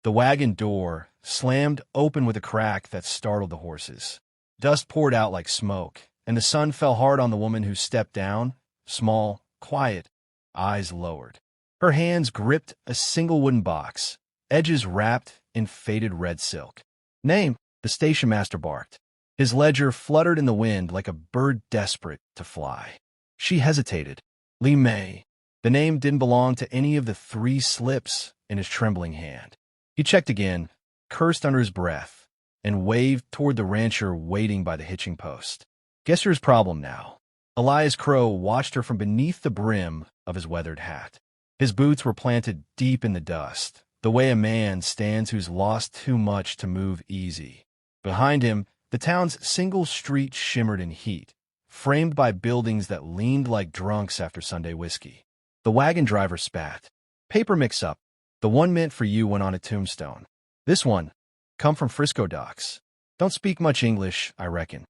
The wagon door slammed open with a crack that startled the horses. Dust poured out like smoke, and the sun fell hard on the woman who stepped down, small, quiet, eyes lowered. Her hands gripped a single wooden box, edges wrapped in faded red silk. "Name," the station master barked. His ledger fluttered in the wind like a bird desperate to fly. She hesitated. Li Mei. The name didn't belong to any of the 3 slips in his trembling hand. He checked again, cursed under his breath, and waved toward the rancher waiting by the hitching post. "Guess you're his problem now." Elias Crow watched her from beneath the brim of his weathered hat. His boots were planted deep in the dust, the way a man stands who's lost too much to move easy. Behind him, the town's single street shimmered in heat, framed by buildings that leaned like drunks after Sunday whiskey. The wagon driver spat. "Paper mix-up. The one meant for you went on a tombstone. This one, come from Frisco docks. Don't speak much English, I reckon."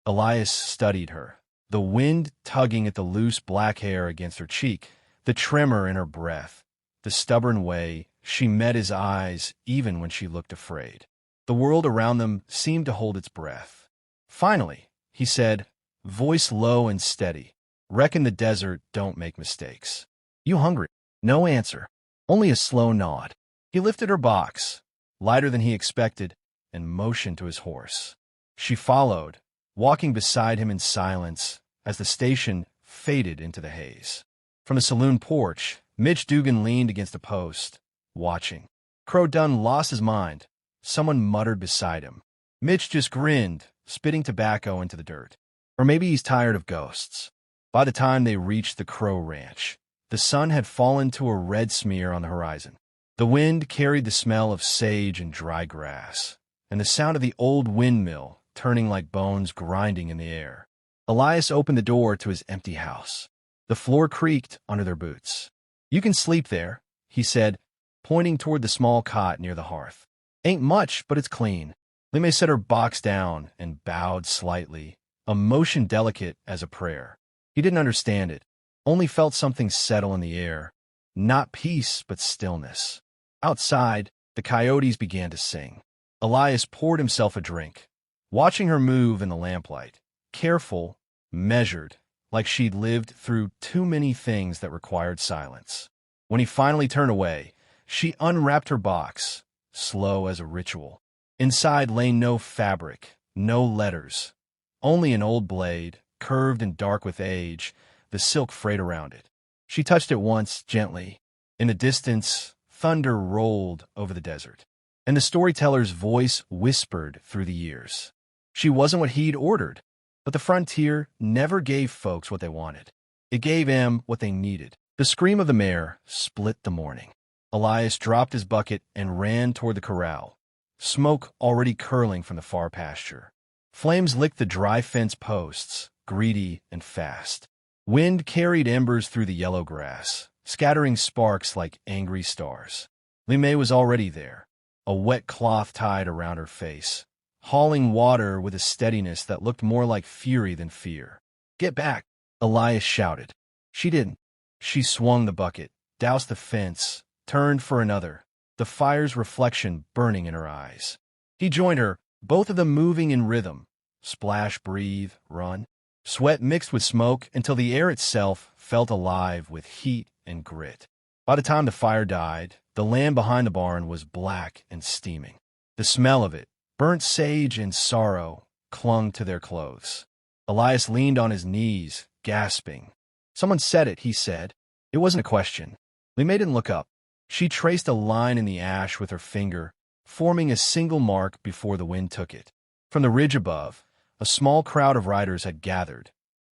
Elias studied her, the wind tugging at the loose black hair against her cheek, the tremor in her breath, the stubborn way she met his eyes even when she looked afraid. The world around them seemed to hold its breath. "Finally," he said, voice low and steady, "reckon the desert don't make mistakes. You hungry?" No answer, only a slow nod. He lifted her box, lighter than he expected, and motioned to his horse. She followed, walking beside him in silence as the station faded into the haze. From the saloon porch, Mitch Dugan leaned against a post, watching. Crow Dunn lost his mind. Someone muttered beside him. Mitch just grinned, spitting tobacco into the dirt. Or maybe he's tired of ghosts. By the time they reached the Crow Ranch, the sun had fallen to a red smear on the horizon. The wind carried the smell of sage and dry grass, and the sound of the old windmill turning like bones grinding in the air. Elias opened the door to his empty house. The floor creaked under their boots. "You can sleep there," he said, pointing toward the small cot near the hearth. "Ain't much, but it's clean." Li Mei set her box down and bowed slightly, a motion delicate as a prayer. He didn't understand it, only felt something settle in the air. Not peace, but stillness. Outside, the coyotes began to sing. Elias poured himself a drink, watching her move in the lamplight, careful, measured, like she'd lived through too many things that required silence. When he finally turned away, she unwrapped her box, slow as a ritual. Inside lay no fabric, no letters, only an old blade, curved and dark with age, the silk frayed around it. She touched it once, gently. In the distance, thunder rolled over the desert, and the storyteller's voice whispered through the years. She wasn't what he'd ordered, but the frontier never gave folks what they wanted. It gave them what they needed. The scream of the mare split the morning. Elias dropped his bucket and ran toward the corral, smoke already curling from the far pasture. Flames licked the dry fence posts, greedy and fast. Wind carried embers through the yellow grass, scattering sparks like angry stars. Li Mei was already there, a wet cloth tied around her face, hauling water with a steadiness that looked more like fury than fear. "Get back!" Elias shouted. She didn't. She swung the bucket, doused the fence, turned for another, the fire's reflection burning in her eyes. He joined her, both of them moving in rhythm. Splash, breathe, run. Sweat mixed with smoke until the air itself felt alive with heat and grit. By the time the fire died, the land behind the barn was black and steaming. The smell of it, burnt sage and sorrow, clung to their clothes. Elias leaned on his knees, gasping. "Someone said it," he said. It wasn't a question. Li Mei didn't look up. She traced a line in the ash with her finger, forming a single mark before the wind took it. From the ridge above, a small crowd of riders had gathered,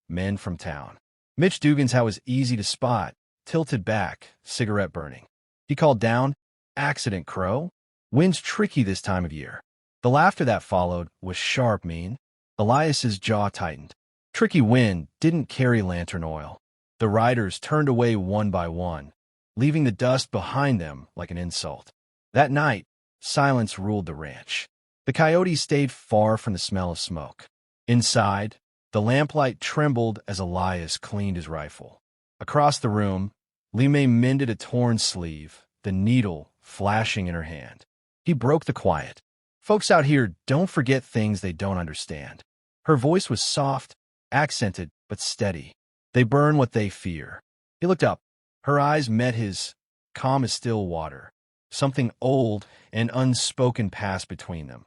men from town. Mitch Dugan's hat was easy to spot, tilted back, cigarette burning. He called down, "Accident, Crow. Wind's tricky this time of year." The laughter that followed was sharp, mean. Elias's jaw tightened. Tricky wind didn't carry lantern oil. The riders turned away one by one, leaving the dust behind them like an insult. That night, silence ruled the ranch. The coyotes stayed far from the smell of smoke. Inside, the lamplight trembled as Elias cleaned his rifle. Across the room, Li Mei mended a torn sleeve, the needle flashing in her hand. He broke the quiet. Folks out here don't forget things they don't understand. Her voice was soft, accented, but steady. They burn what they fear. He looked up. Her eyes met his, calm as still water. Something old and unspoken passed between them.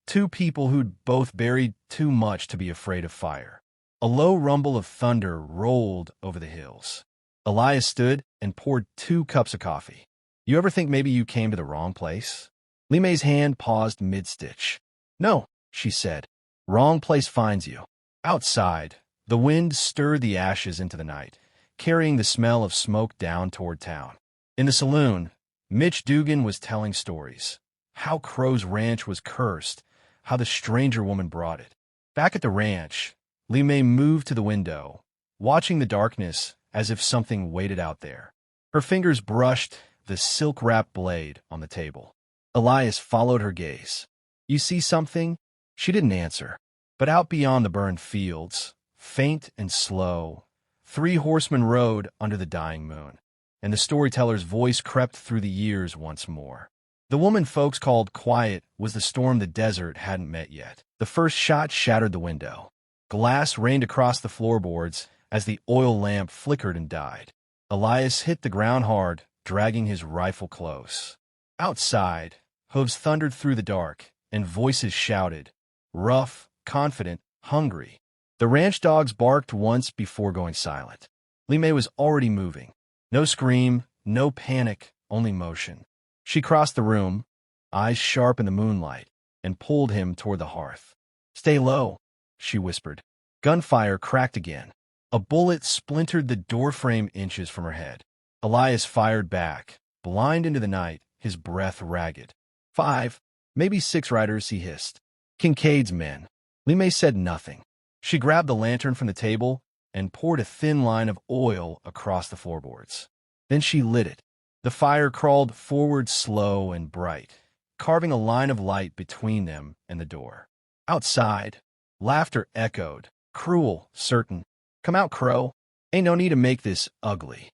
Two people who'd both buried too much to be afraid of fire. A low rumble of thunder rolled over the hills. Elias stood and poured 2 cups of coffee. You ever think maybe you came to the wrong place? Li Mei's hand paused mid-stitch. No, she said. Wrong place finds you. Outside, the wind stirred the ashes into the night, carrying the smell of smoke down toward town. In the saloon, Mitch Dugan was telling stories. How Crow's ranch was cursed, how the stranger woman brought it. Back at the ranch, Li Mei moved to the window, watching the darkness as if something waited out there. Her fingers brushed the silk-wrapped blade on the table. Elias followed her gaze. You see something? She didn't answer. But out beyond the burned fields, faint and slow, 3 horsemen rode under the dying moon, and the storyteller's voice crept through the years once more. The woman folks called quiet was the storm the desert hadn't met yet. The first shot shattered the window. Glass rained across the floorboards as the oil lamp flickered and died. Elias hit the ground hard, dragging his rifle close. Outside, hooves thundered through the dark, and voices shouted, rough, confident, hungry. The ranch dogs barked once before going silent. Li Mei was already moving. No scream, no panic, only motion. She crossed the room, eyes sharp in the moonlight, and pulled him toward the hearth. Stay low, she whispered. Gunfire cracked again. A bullet splintered the doorframe inches from her head. Elias fired back, blind into the night, his breath ragged. 5, maybe 6 riders, he hissed. Kincaid's men. Li Mei said nothing. She grabbed the lantern from the table and poured a thin line of oil across the floorboards. Then she lit it. The fire crawled forward slow and bright, carving a line of light between them and the door. Outside, laughter echoed, cruel, certain. Come out, Crow. Ain't no need to make this ugly.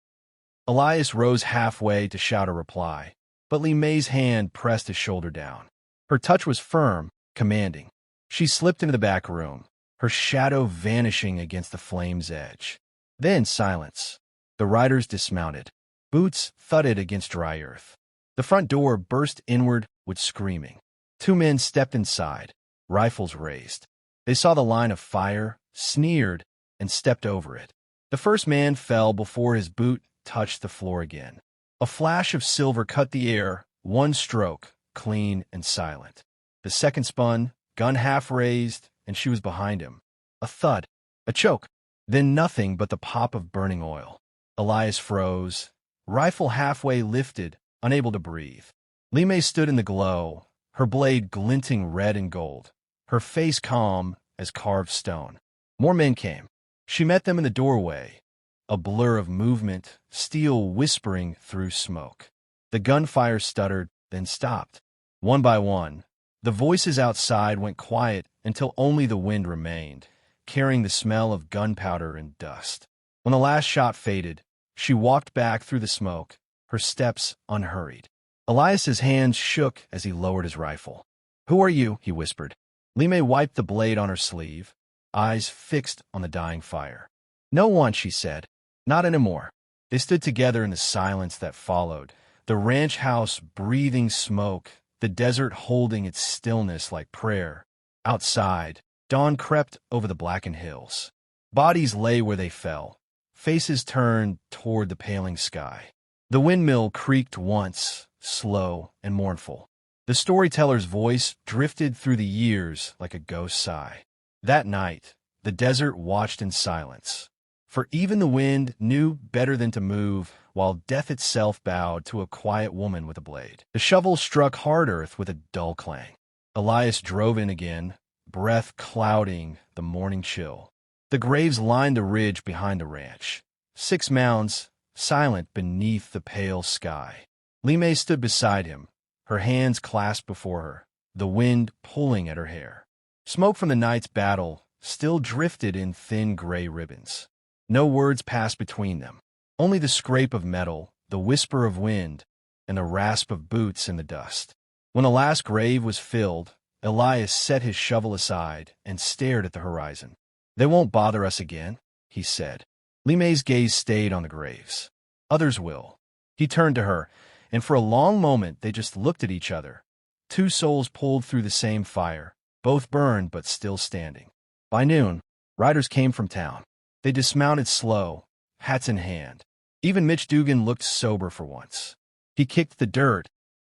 Elias rose halfway to shout a reply, but Li Mei's hand pressed his shoulder down. Her touch was firm, commanding. She slipped into the back room, her shadow vanishing against the flame's edge. Then silence. The riders dismounted. Boots thudded against dry earth. The front door burst inward with screaming. 2 men stepped inside, rifles raised. They saw the line of fire, sneered, and stepped over it. The first man fell before his boot touched the floor again. A flash of silver cut the air, 1 stroke, clean and silent. The second spun, gun half raised, and she was behind him. A thud, a choke, then nothing but the pop of burning oil. Elias froze, rifle halfway lifted, unable to breathe. Li Mei stood in the glow, her blade glinting red and gold, her face calm as carved stone. More men came. She met them in the doorway, a blur of movement, steel whispering through smoke. The gunfire stuttered, then stopped. One by one, the voices outside went quiet until only the wind remained, carrying the smell of gunpowder and dust. When the last shot faded, she walked back through the smoke, her steps unhurried. Elias's hands shook as he lowered his rifle. Who are you? He whispered. Li Mei wiped the blade on her sleeve, eyes fixed on the dying fire. No one, she said. Not anymore. They stood together in the silence that followed, the ranch house breathing smoke, the desert holding its stillness like prayer. Outside, dawn crept over the blackened hills. Bodies lay where they fell, faces turned toward the paling sky. The windmill creaked once, slow and mournful. The storyteller's voice drifted through the years like a ghost sigh. That night, the desert watched in silence, for even the wind knew better than to move, while death itself bowed to a quiet woman with a blade. The shovel struck hard earth with a dull clang. Elias drove in again, breath clouding the morning chill. The graves lined the ridge behind the ranch, 6 mounds, silent beneath the pale sky. Li Mei stood beside him, her hands clasped before her, the wind pulling at her hair. Smoke from the night's battle still drifted in thin gray ribbons. No words passed between them, only the scrape of metal, the whisper of wind, and the rasp of boots in the dust. When the last grave was filled, Elias set his shovel aside and stared at the horizon. "They won't bother us again," he said. Li Mei's gaze stayed on the graves. "Others will." He turned to her, and for a long moment they just looked at each other. Two souls pulled through the same fire, both burned but still standing. By noon, riders came from town. They dismounted slow, hats in hand. Even Mitch Dugan looked sober for once. He kicked the dirt,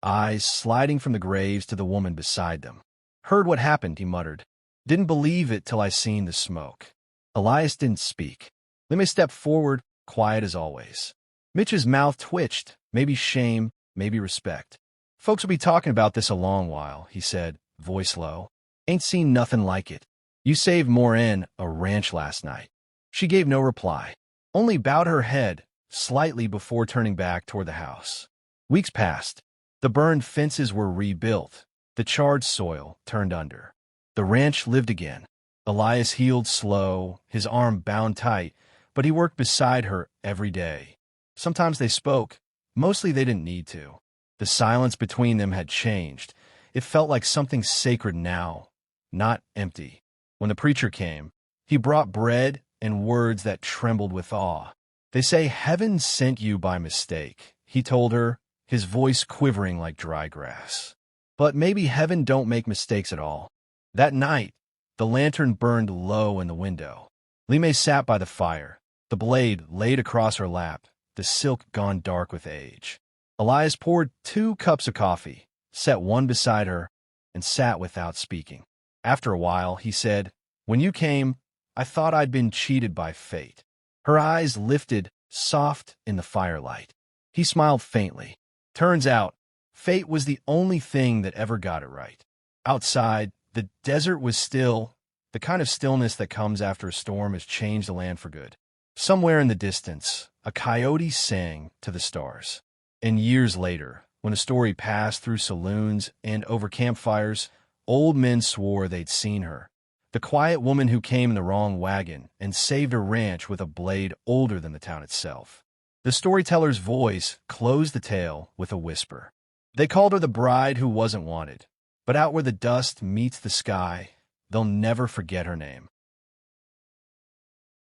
eyes sliding from the graves to the woman beside them. "Heard what happened," he muttered. "Didn't believe it till I seen the smoke." Elias didn't speak. Li Mei stepped forward, quiet as always. Mitch's mouth twitched, maybe shame, maybe respect. "Folks will be talking about this a long while," he said, voice low. "Ain't seen nothing like it. You saved more'n a ranch last night." She gave no reply, only bowed her head slightly before turning back toward the house. Weeks passed. The burned fences were rebuilt. The charred soil turned under. The ranch lived again. Elias healed slow, his arm bound tight, but he worked beside her every day. Sometimes they spoke. Mostly they didn't need to. The silence between them had changed. It felt like something sacred now, not empty. When the preacher came, he brought bread and words that trembled with awe. "They say heaven sent you by mistake," he told her, his voice quivering like dry grass. "But maybe heaven don't make mistakes at all." That night, the lantern burned low in the window. Li Mei sat by the fire, the blade laid across her lap, the silk gone dark with age. Elias poured 2 cups of coffee, set one beside her, and sat without speaking. After a while, he said, "When you came, I thought I'd been cheated by fate." Her eyes lifted, soft in the firelight. He smiled faintly. "Turns out, fate was the only thing that ever got it right." Outside, the desert was still, the kind of stillness that comes after a storm has changed the land for good. Somewhere in the distance, a coyote sang to the stars. And years later, when a story passed through saloons and over campfires, old men swore they'd seen her. The quiet woman who came in the wrong wagon and saved a ranch with a blade older than the town itself. The storyteller's voice closed the tale with a whisper. They called her the bride who wasn't wanted, but out where the dust meets the sky, they'll never forget her name.